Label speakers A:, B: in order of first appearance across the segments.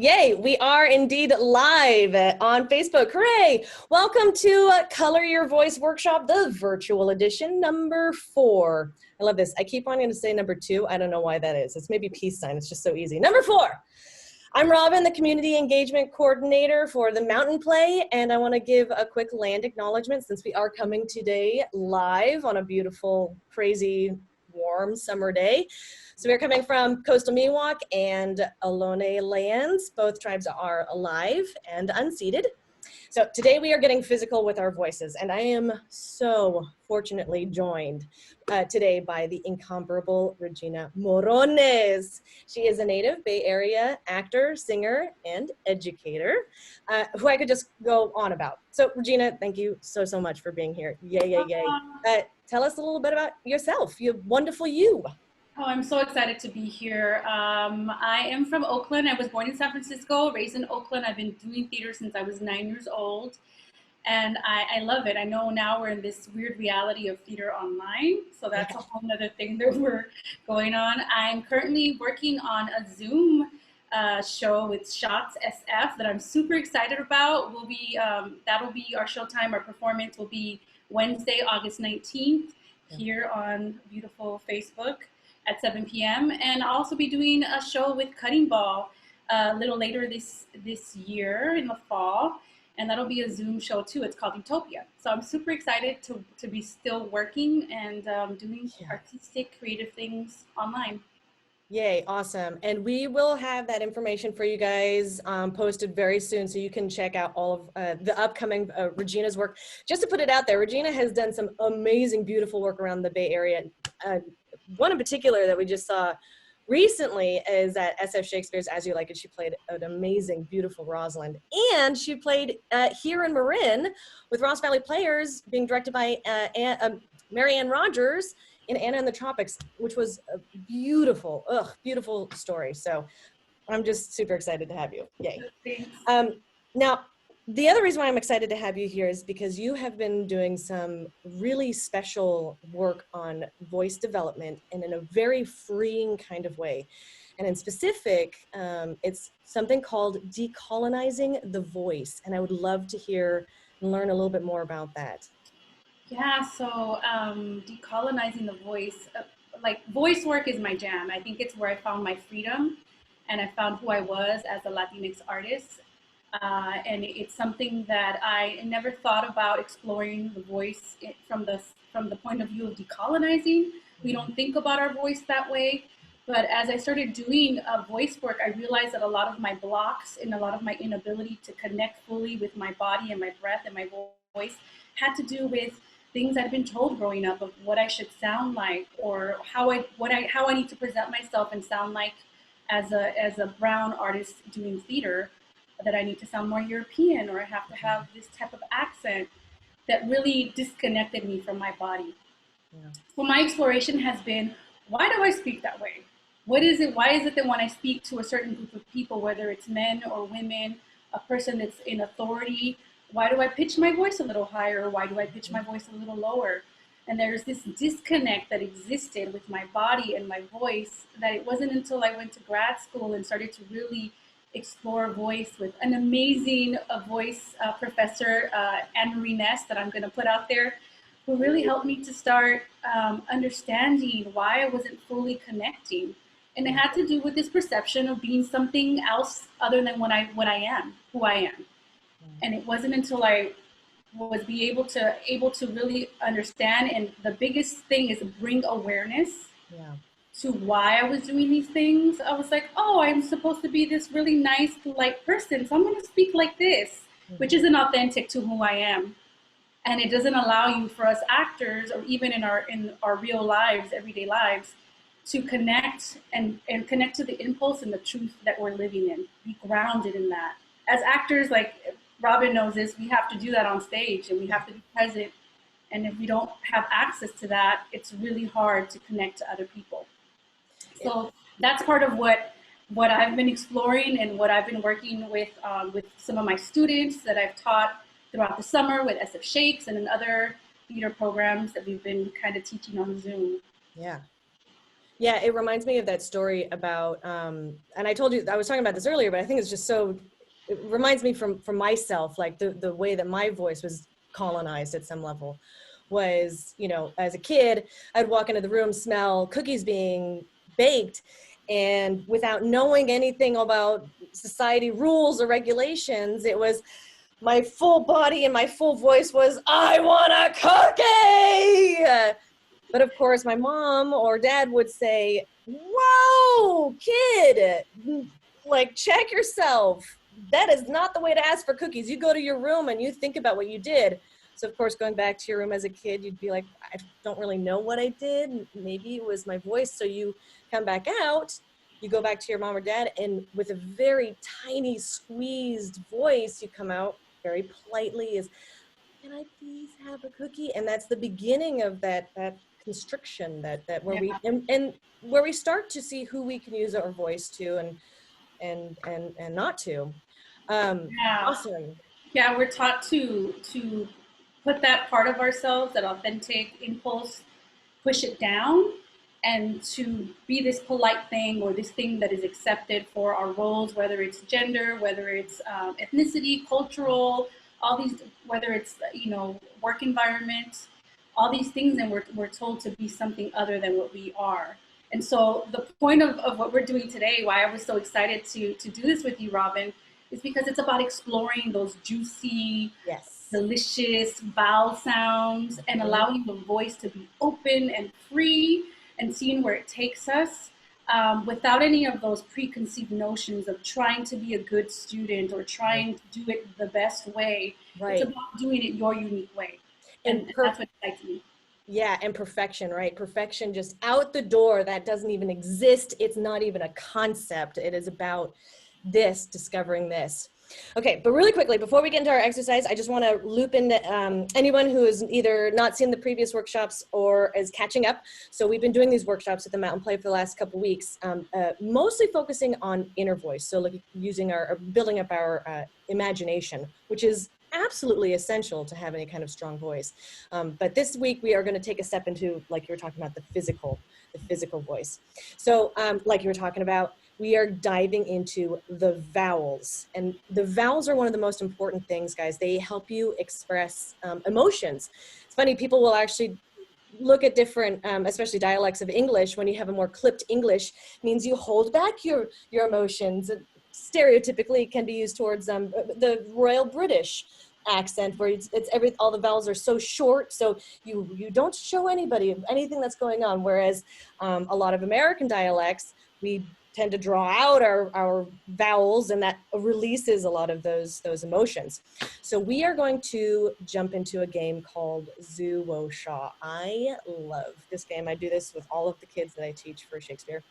A: Yay, we are indeed live on Facebook. Hooray! Welcome to Color Your Voice Workshop, the virtual edition, number 4. I love this. I keep wanting to say number 2. I don't know why that is. It's maybe peace sign. It's just so easy. Number 4. I'm Robin, the Community Engagement Coordinator for the Mountain Play, and I want to give a quick land acknowledgement since we are coming today live on a beautiful, crazy, warm summer day. So we're coming from coastal Miwok and Ohlone lands. Both tribes are alive and unceded. So today we are getting physical with our voices, and I am so fortunately joined today by the incomparable Regina Morones. She is a native Bay Area actor, singer, and educator who I could just go on about. So Regina, thank you so much for being here. Yay, yay, yay. Tell us a little bit about yourself. You wonderful you.
B: Oh, I'm so excited to be here. I am from Oakland. I was born in San Francisco, raised in Oakland. I've been doing theater since I was 9 years old, and I love it. I know now we're in this weird reality of theater online, so that's a whole other thing that we're going on. I'm currently working on a Zoom show with Shots SF that I'm super excited about. That'll be our showtime. Our performance will be Wednesday, August 19th, here on beautiful Facebook at 7 p.m. And I'll also be doing a show with Cutting Ball a little later this year in the fall, and that'll be a Zoom show too. It's called Utopia. So I'm super excited to be still working and doing artistic, creative things online.
A: Yay, awesome. And we will have that information for you guys posted very soon, so you can check out all of the upcoming Regina's work. Just to put it out there, Regina has done some amazing, beautiful work around the Bay Area. One in particular that we just saw recently is at SF Shakespeare's As You Like It. She played an amazing, beautiful Rosalind. And she played here in Marin with Ross Valley Players, being directed by Marianne Rogers in Anna in the Tropics, which was a beautiful, beautiful story. So I'm just super excited to have you. Yay. Now, the other reason why I'm excited to have you here is because you have been doing some really special work on voice development and in a very freeing kind of way. And in specific, it's something called decolonizing the voice. And I would love to hear and learn a little bit more about that.
B: Yeah, so decolonizing the voice, like voice work is my jam. I think it's where I found my freedom and I found who I was as a Latinx artist. And it's something that I never thought about exploring the voice from the point of view of decolonizing. We don't think about our voice that way. But as I started doing voice work, I realized that a lot of my blocks and a lot of my inability to connect fully with my body and my breath and my voice had to do with things I'd been told growing up of what I should sound like, or how I need to present myself and sound like as a brown artist doing theater, that I need to sound more European, or I have to have this type of accent that really disconnected me from my body. Yeah. So my exploration has been, why do I speak that way? What is it? Why is it that when I speak to a certain group of people, whether it's men or women, a person that's in authority, why do I pitch my voice a little higher? Why do I pitch my voice a little lower? And there's this disconnect that existed with my body and my voice, that it wasn't until I went to grad school and started to really explore voice with an amazing voice professor, Anne-Marie Ness, that I'm going to put out there, who really helped me to start understanding why I wasn't fully connecting. And it had to do with this perception of being something else other than what I am, who I am. And it wasn't until I was able to really understand, and the biggest thing is bring awareness to why I was doing these things. I was like, oh, I'm supposed to be this really nice, polite person, so I'm going to speak like this, which isn't authentic to who I am. And it doesn't allow you, for us actors, or even in our real lives, everyday lives, to connect and connect to the impulse and the truth that we're living in, be grounded in that. As actors, like Robin knows this, we have to do that on stage, and we have to be present. And if we don't have access to that, it's really hard to connect to other people. So that's part of what I've been exploring, and what I've been working with some of my students that I've taught throughout the summer with SF Shakes and in other theater programs that we've been kind of teaching on Zoom.
A: Yeah. Yeah, it reminds me of that story about, and I told you, I was talking about this earlier, but I think it's just so, it reminds me from myself, like the way that my voice was colonized at some level was, you know, as a kid, I'd walk into the room, smell cookies being baked, and without knowing anything about society rules or regulations, it was my full body and my full voice was, I want a cookie! But of course, my mom or dad would say, whoa, kid, like, check yourself. That is not the way to ask for cookies. You go to your room and you think about what you did. So, of course, going back to your room as a kid, you'd be like, I don't really know what I did. Maybe it was my voice. So you come back out, you go back to your mom or dad, and with a very tiny, squeezed voice, you come out very politely is, can I please have a cookie? And that's the beginning of that constriction that where
B: Yeah.
A: we and where we start to see who we can use our voice to and not to.
B: Yeah.
A: Awesome.
B: Yeah, we're taught to put that part of ourselves, that authentic impulse, push it down, and to be this polite thing or this thing that is accepted for our roles, whether it's gender, whether it's ethnicity, cultural, all these, whether it's work environment, all these things, and we're told to be something other than what we are. And so the point of what we're doing today, why I was so excited to do this with you, Robin, is because it's about exploring those juicy,
A: Yes.
B: delicious vowel sounds and allowing the voice to be open and free and seeing where it takes us, without any of those preconceived notions of trying to be a good student or trying to do it the best way. It's
A: Right.
B: about doing it your unique way.
A: And
B: And that's what excites me.
A: yeah, and perfection, right? Perfection just out the door. That doesn't even exist. It's not even a concept. It is about this, discovering this. Okay, but really quickly, before we get into our exercise, I just want to loop in anyone who has either not seen the previous workshops or is catching up. So we've been doing these workshops at the Mountain Play for the last couple of weeks, mostly focusing on inner voice. So like using building up our imagination, which is absolutely essential to have any kind of strong voice. But this week we are going to take a step into, like you were talking about, the physical voice. So like you were talking about, we are diving into the vowels. And the vowels are one of the most important things, guys. They help you express emotions. It's funny, people will actually look at different, especially dialects of English. When you have a more clipped English, means you hold back your emotions. It stereotypically can be used towards the Royal British accent, where all the vowels are so short, so you don't show anybody anything that's going on. Whereas a lot of American dialects, we tend to draw out our vowels, and that releases a lot of those emotions. So we are going to jump into a game called Zuo Sha. I love this game. I do this with all of the kids that I teach for Shakespeare.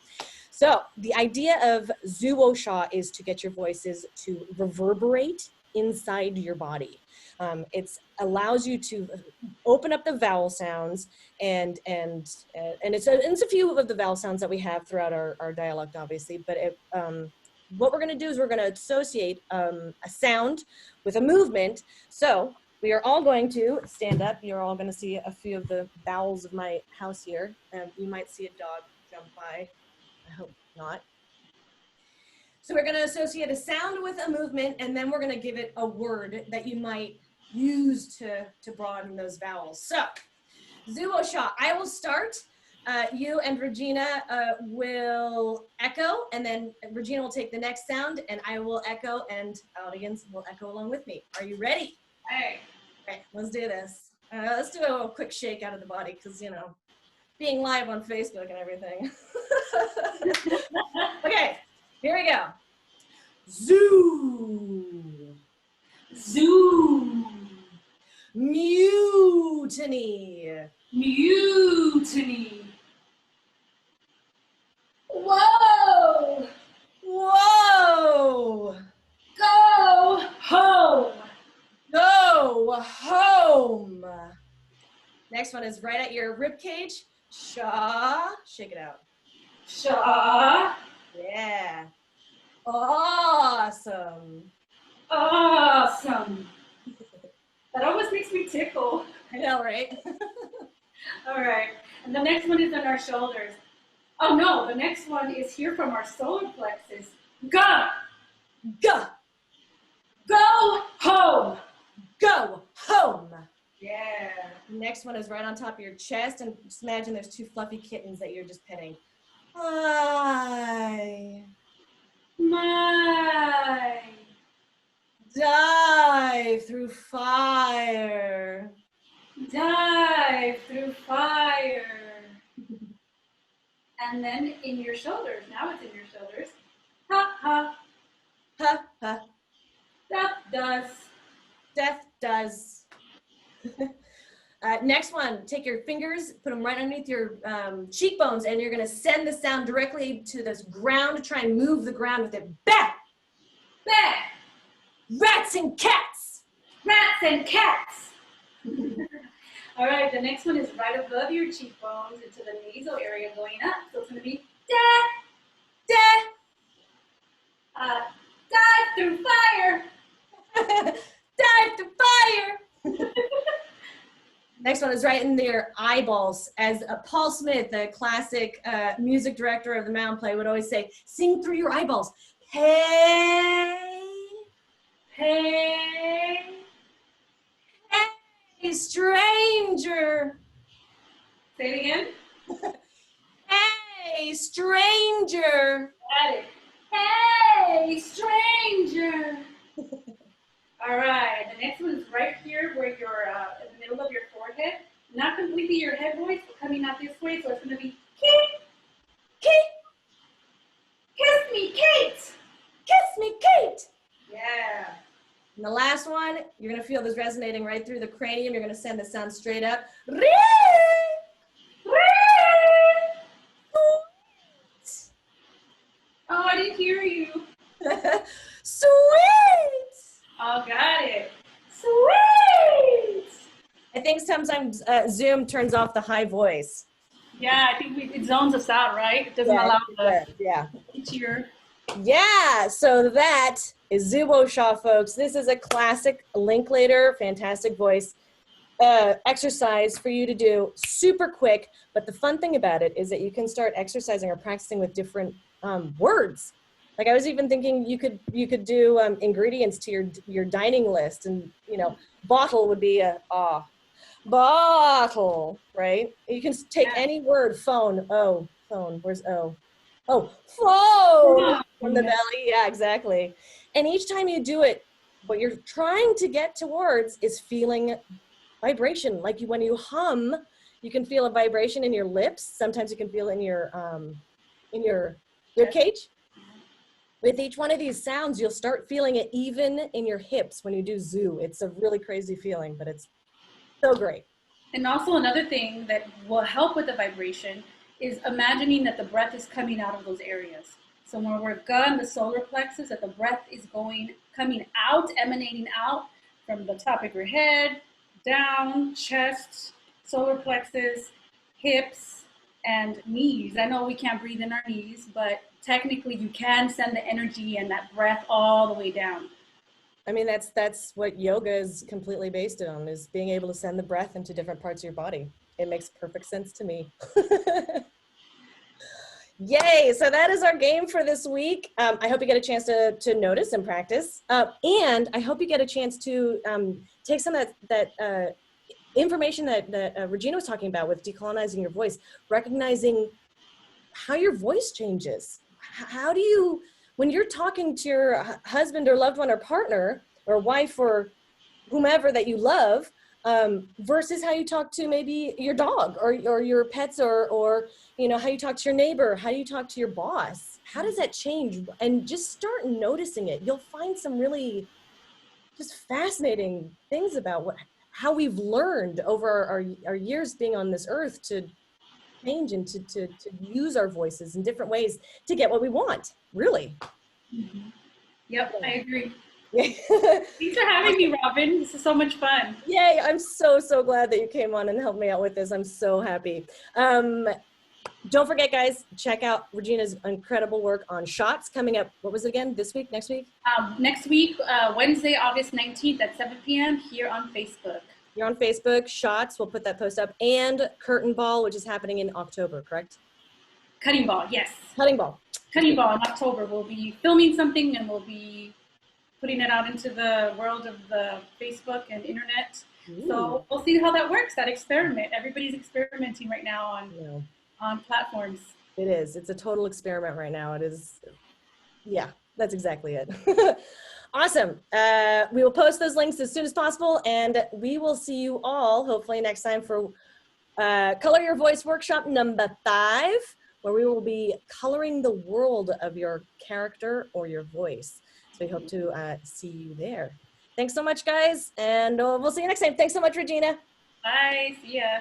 A: So the idea of Zuo Sha is to get your voices to reverberate inside your body. It allows you to open up the vowel sounds, and it's a few of the vowel sounds that we have throughout our dialect, obviously. But what we're going to do is we're going to associate a sound with a movement. So we are all going to stand up. You're all going to see a few of the vowels of my house here. You might see a dog jump by. I hope not. So we're going to associate a sound with a movement, and then we're going to give it a word that you might use to broaden those vowels. So, Zuo Sha, I will start. You and Regina will echo, and then Regina will take the next sound, and I will echo, and audience will echo along with me. Are you ready?
B: Hey.
A: Okay, let's do this. Let's do a quick shake out of the body, because, you know, being live on Facebook and everything. Okay, here we go. Zoo.
B: Zoo.
A: Mutiny.
B: Mutiny. Whoa.
A: Whoa.
B: Go home.
A: Go home. Next one is right at your rib cage. Shaw. Shake it out.
B: Shaw.
A: Yeah. Awesome.
B: Awesome. That almost makes me tickle.
A: I know, right?
B: All right. And the next one is on our shoulders. Oh no, the next one is here from our solar plexus. Go,
A: Go,
B: go home.
A: go home.
B: Yeah.
A: The next one is right on top of your chest, and just imagine there's two fluffy kittens that you're just petting. I
B: My.
A: dive through fire.
B: Dive through fire. And then in your shoulders. Now it's in your shoulders. Ha ha.
A: Ha ha.
B: Death does.
A: Death does. Next one, take your fingers, put them right underneath your cheekbones, and you're gonna send the sound directly to this ground. Try and move the ground with it. Bah!
B: Bah!
A: Rats and cats!
B: Rats and cats! All right, the next one is right above your cheekbones into the nasal area going up. So it's gonna be da,
A: Da!
B: dive through fire.
A: Dive to fire! Next one is right in their eyeballs. As Paul Smith, the classic music director of the Mound Play, would always say, sing through your eyeballs. Hey,
B: Hey,
A: hey, stranger.
B: say it again.
A: Hey, stranger.
B: Got it. Hey, stranger. All right, the next one is right here where you're in the middle of your forehead. Not completely your head voice, but coming out this way. So it's going to be Kate,
A: Kate,
B: kiss me, Kate.
A: kiss me, Kate.
B: Yeah.
A: And the last one, you're gonna feel this resonating right through the cranium. You're gonna send the sound straight up.
B: Oh, I didn't hear you.
A: Sweet.
B: Oh, got it. Sweet.
A: I think sometimes Zoom turns off the high voice.
B: Yeah, I think it zones us out, right? It doesn't allow the ear.
A: Yeah, so that is Zubo Shaw, folks. This is a classic Linklater, fantastic voice exercise for you to do super quick. But the fun thing about it is that you can start exercising or practicing with different words. Like I was even thinking you could do ingredients to your dining list, and bottle would be bottle, right? You can take any word. Phone. Oh, phone. Where's O? Oh, phone from the belly. Yeah, exactly. And each time you do it, what you're trying to get towards is feeling vibration. Like when you hum, you can feel a vibration in your lips. Sometimes you can feel it in your rib cage. With each one of these sounds, you'll start feeling it even in your hips when you do zoo. It's a really crazy feeling, but it's so great.
B: And also another thing that will help with the vibration is imagining that the breath is coming out of those areas. So when we're gun, the solar plexus, that the breath is coming out, emanating out from the top of your head, down, chest, solar plexus, hips, and knees. I know we can't breathe in our knees, but technically you can send the energy and that breath all the way down.
A: I mean, that's what yoga is completely based on, is being able to send the breath into different parts of your body. It makes perfect sense to me. Yay, so that is our game for this week. I hope you get a chance to notice and practice. And I hope you get a chance to take some of that information that Regina was talking about with decolonizing your voice, recognizing how your voice changes. How do you, when you're talking to your husband or loved one or partner or wife or whomever that you love, versus how you talk to maybe your dog or your pets or how you talk to your neighbor, how you talk to your boss, how does that change? And just start noticing it. You'll find some really just fascinating things about how we've learned over our years being on this earth to change and to use our voices in different ways to get what we want, really.
B: Mm-hmm. Yep, I agree.
A: Thanks
B: for having me, Robin. This is so much fun.
A: Yay, I'm so glad that you came on and helped me out with this. I'm so happy. Don't forget, guys, check out Regina's incredible work on Shots coming up. What was it again? This week? Next week?
B: Next week, Wednesday, August 19th at 7 p.m. here on Facebook.
A: You're on Facebook. Shots, we'll put that post up. And Curtain Ball, which is happening in October, correct?
B: Cutting Ball, yes.
A: Cutting Ball.
B: Cutting Ball in October. We'll be filming something and we'll be putting it out into the world of the Facebook and internet.
A: Ooh.
B: So we'll see how that works, that experiment. Everybody's experimenting right now
A: Yeah.
B: on platforms.
A: It is. It's a total experiment right now. It is. Yeah, that's exactly it. Awesome. We will post those links as soon as possible, and we will see you all hopefully next time for Color Your Voice workshop number 5, where we will be coloring the world of your character or your voice. So we hope to see you there. Thanks so much, guys, and we'll see you next time. Thanks so much, Regina.
B: Bye. See ya.